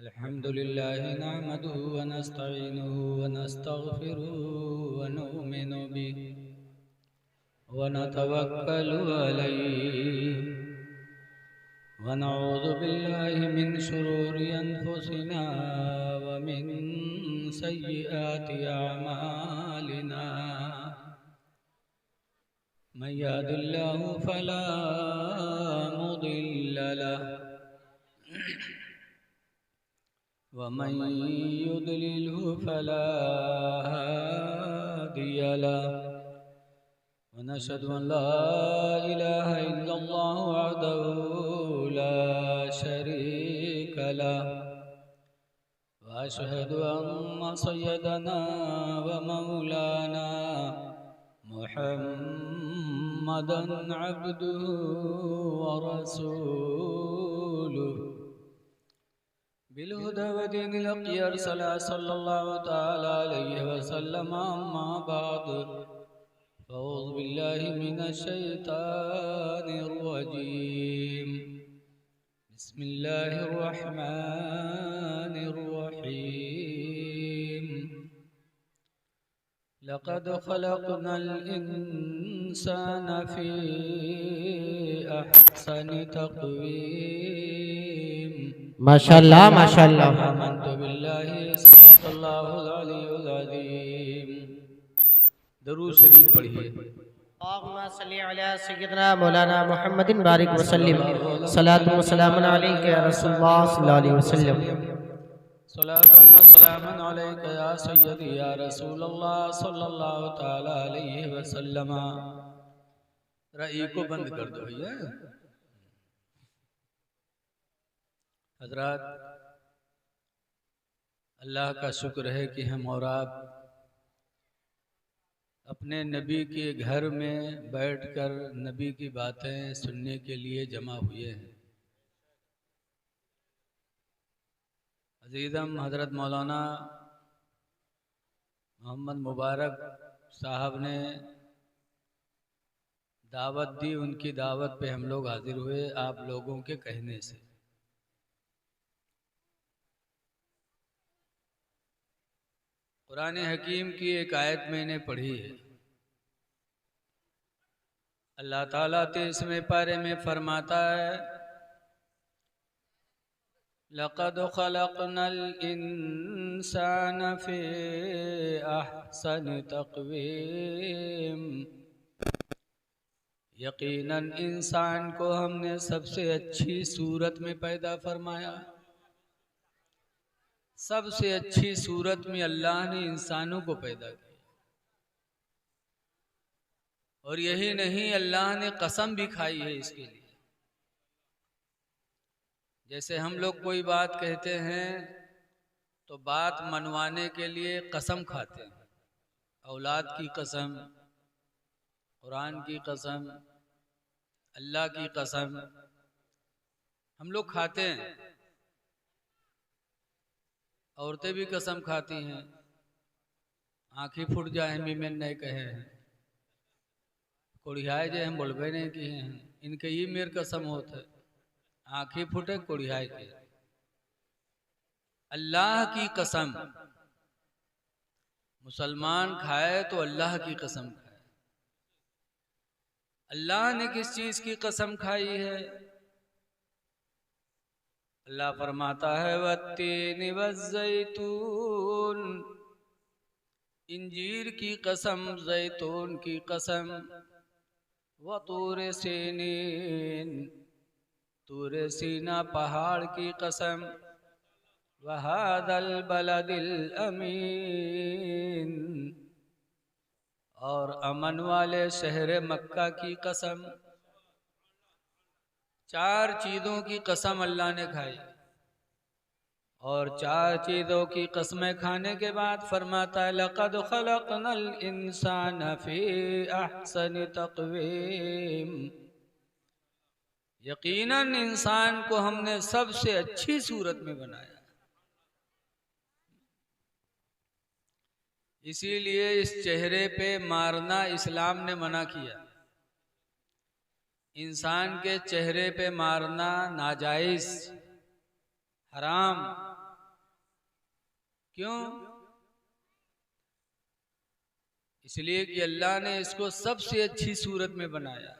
अल्हम्दुलिल्लाह नहमदुहु व नस्तईनुहु व नस्तगफिरुहु व नुमिनु बिहि व नतवक्कलु अलैहि व नऊज़ु बिल्लाहि मिन शुरूरि अनफुसिना व मिन सय्यिआति अअमालिना मन यहदिल्लाहु फला मुदिल्ल लहु वमन युद्लिल्हु फला हादिय लहु वनशहदु अन ला इलाहा इल्लल्लाहु वहदहु ला शरीक लहु वअशहदु अन्न सय्यदना व मौलाना मुहम्मदन अब्दुहु व रसूलुहु बिलहुदा व दीनिल हक़ अरसला सल्लल्लाहु तआला अलैहि वसल्लम अम्मा बाद फ़अऊज़ु बिल्लाहि मिनश शैतानिर रजीम बिस्मिल्लाहिर रहमानिर रहीम लक़द ख़लक़नल इंसाना फ़ी अहसनि तक़वीम माशाल्लाह माशाल्लाह। आमन्तु बिल्लाहि सल्लल्लाहुल अलियुल अज़ीम। दरूद शरीफ पढ़िए। अल्लाहुम्मा सल्लि अला सय्यिदना मौलाना मुहम्मदिन बारिक वसल्लिम सलातु व सलामुन अलैका या रसूलल्लाह सल्लल्लाहु अलैहि वसल्लम। सलातु व सलामुन अलैका या सय्यदी या रसूलल्लाह सल्लल्लाहु तआला अलैहि वसल्लम। रई को बंद कर दो भैया। हजरात, अल्लाह का शुक्र है कि हम और आप अपने नबी के घर में बैठकर नबी की बातें सुनने के लिए जमा हुए हैं। अज़ीज़म हज़रत मौलाना मोहम्मद मुबारक साहब ने दावत दी, उनकी दावत पे हम लोग हाजिर हुए आप लोगों के कहने से। कुरान हकीम की एक आयत मैंने पढ़ी है। अल्लाह ताला 23वें पारे में फरमाता है, लक़द ख़लक़नल इंसान फ़ी अहसनि तक़वीम। यकीनन इंसान को हमने सबसे अच्छी सूरत में पैदा फरमाया। सबसे अच्छी सूरत में अल्लाह ने इंसानों को पैदा किया। और यही नहीं, अल्लाह ने कसम भी खाई है इसके लिए। जैसे हम लोग कोई बात कहते हैं तो बात मनवाने के लिए कसम खाते हैं। औलाद की कसम, कुरान की कसम, अल्लाह की कसम हम लोग खाते हैं। औरतें भी कसम खाती हैं। आँखें फूट जाए मी में नहीं कहे हैं, कोड़ियाए जे हम बोलबे नहीं किए हैं, इनके ये मेर कसम होता है। आँखें फूटे कोड़ियाए के। अल्लाह की कसम मुसलमान खाए तो अल्लाह की कसम खाए। अल्लाह ने किस चीज की कसम खाई है? अल्लाह फरमाता है, वत्तीन वज़्ज़ैतून, इंजीर की कसम, जैतून की कसम, व तूर सीनीन, तूर सीना पहाड़ की कसम, वहादल बलदिल अमीन, और अमन वाले शहर मक्का की कसम। चार चीज़ों की कसम अल्लाह ने खाई। और चार चीज़ों की कसमें खाने के बाद फरमाता है, लक़द ख़लक़नल इंसान फ़ी अहसनि तक़वीम। यकीनन इंसान को हमने सबसे अच्छी सूरत में बनाया। इसीलिए इस चेहरे पे मारना इस्लाम ने मना किया। इंसान के चेहरे पे मारना नाजायज, हराम। क्यों? इसलिए कि अल्लाह ने इसको सबसे अच्छी सूरत में बनाया।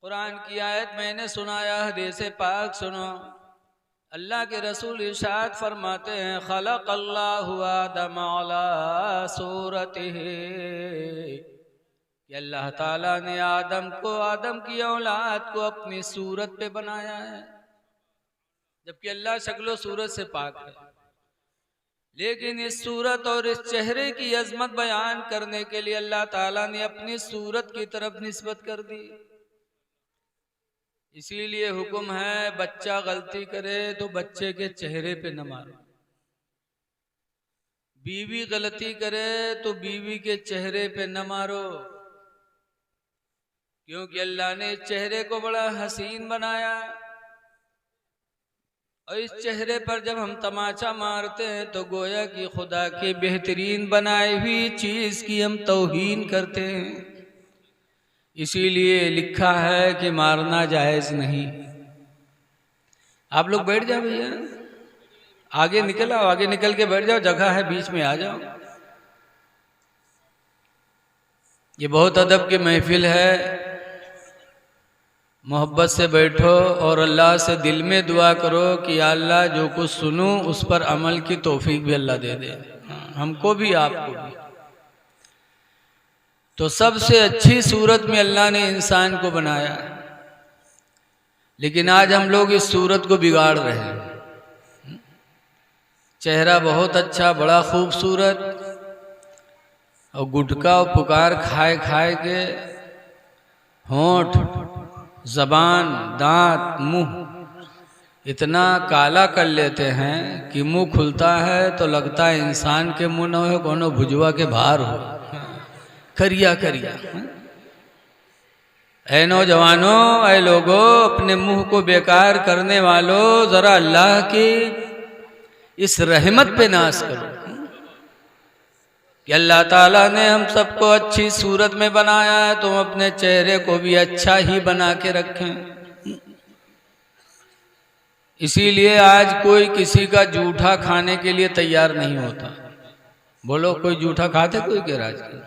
कुरान की आयत मैंने सुनाया, हदीस पाक सुनो। अल्लाह के रसूल इरशाद फरमाते हैं, खलक़ल्लाहु आदम अला सूरतिही, कि अल्लाह ताला ने आदम की औलाद को अपनी सूरत पे बनाया है। जबकि अल्लाह शक्लो सूरत से पाक है, लेकिन इस सूरत और इस चेहरे की अजमत बयान करने के लिए अल्लाह ताला ने अपनी सूरत की तरफ निस्बत कर दी। इसीलिए हुक्म है, बच्चा गलती करे तो बच्चे के चेहरे पे न मारो, बीवी गलती करे तो बीवी के चेहरे पे न मारो, क्योंकि अल्लाह ने चेहरे को बड़ा हसीन बनाया। और इस चेहरे पर जब हम तमाचा मारते हैं तो गोया कि खुदा की बेहतरीन बनाई हुई चीज की हम तौहीन करते हैं। इसीलिए लिखा है कि मारना जायज नहीं। आप लोग बैठ जाओ भैया, आगे निकल आओ, आगे निकल के बैठ जाओ, जगह है, बीच में आ जाओ। ये बहुत अदब की महफिल है, मोहब्बत से बैठो और अल्लाह से दिल में दुआ करो कि या अल्लाह जो कुछ सुनूं उस पर अमल की तौफीक भी अल्लाह दे दे, हमको भी आपको भी। तो सबसे अच्छी सूरत में अल्लाह ने इंसान को बनाया, लेकिन आज हम लोग इस सूरत को बिगाड़ रहे हैं। चेहरा बहुत अच्छा, बड़ा खूबसूरत, और गुटखा और पुकार खाए खाए के होंठ, जबान, दांत, मुंह इतना काला कर लेते हैं कि मुंह खुलता है तो लगता है इंसान के मुंह न हो, कोनो भुजवा के बाहर हो, करिया करिया। ऐ नौजवानों, ऐ लोगों, अपने मुंह को बेकार करने वालों, जरा अल्लाह की इस रहमत पे नाज करो कि अल्लाह ताला ने हम सबको अच्छी सूरत में बनाया है, तुम अपने चेहरे को भी अच्छा ही बना के रखें। इसीलिए आज कोई किसी का जूठा खाने के लिए तैयार नहीं होता। बोलो, कोई जूठा खाते कोई के राज के?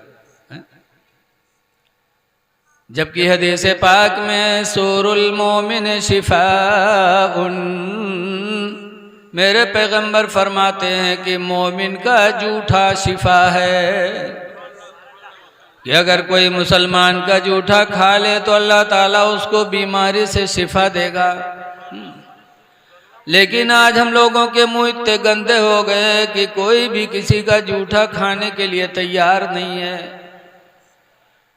जबकि हदीस पाक में सूरुल मोमिन शिफाउन, मेरे पैगंबर फरमाते हैं कि मोमिन का जूठा शिफा है, कि अगर कोई मुसलमान का जूठा खा ले तो अल्लाह ताला उसको बीमारी से शिफा देगा। लेकिन आज हम लोगों के मुंह इतने गंदे हो गए कि कोई भी किसी का जूठा खाने के लिए तैयार नहीं है।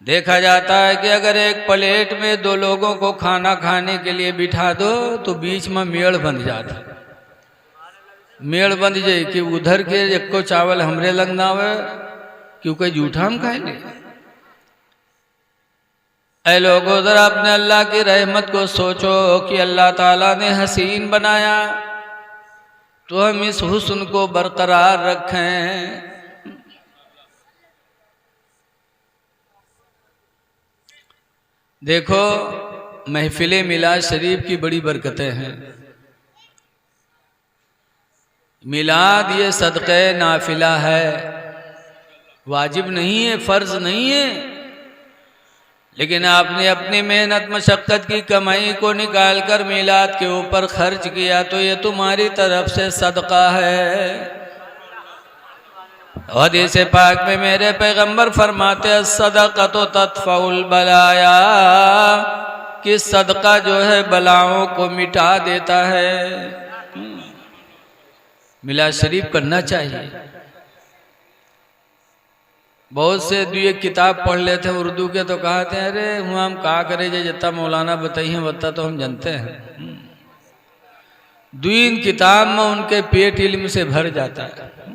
देखा जाता है कि अगर एक प्लेट में दो लोगों को खाना खाने के लिए बिठा दो तो बीच में मेड़ बन जाता, मेड़ बन जाए कि उधर के एक को चावल हमरे लग ना हो, क्योंकि जूठा हम खाएंगे। ऐ लोगों, जरा अपने अल्लाह की रहमत को सोचो कि अल्लाह ताला ने हसीन बनाया तो हम इस हुस्न को बरकरार रखें। देखो, महफिल मिलाद शरीफ की बड़ी बरकतें हैं। मिलाद ये सदक़े नाफिला है, वाजिब नहीं है, फ़र्ज नहीं है, लेकिन आपने अपनी मेहनत मशक्क़त की कमाई को निकाल कर मिलाद के ऊपर खर्च किया तो ये तुम्हारी तरफ से सदका है। हदीस पाक में मेरे पैगंबर फरमाते हैं, सदका तो तत्फउल बलाया, कि सदका जो है बलाओं को मिटा देता है। मिलाद शरीफ करना चाहिए। बहुत से दुए किताब पढ़ लेते हैं उर्दू के तो कहते हैं, अरे हुआ हम का करे जे जितना मौलाना बताई हैं बता तो हम जानते हैं। दुइन किताब में उनके पेट इल्म से भर जाता है।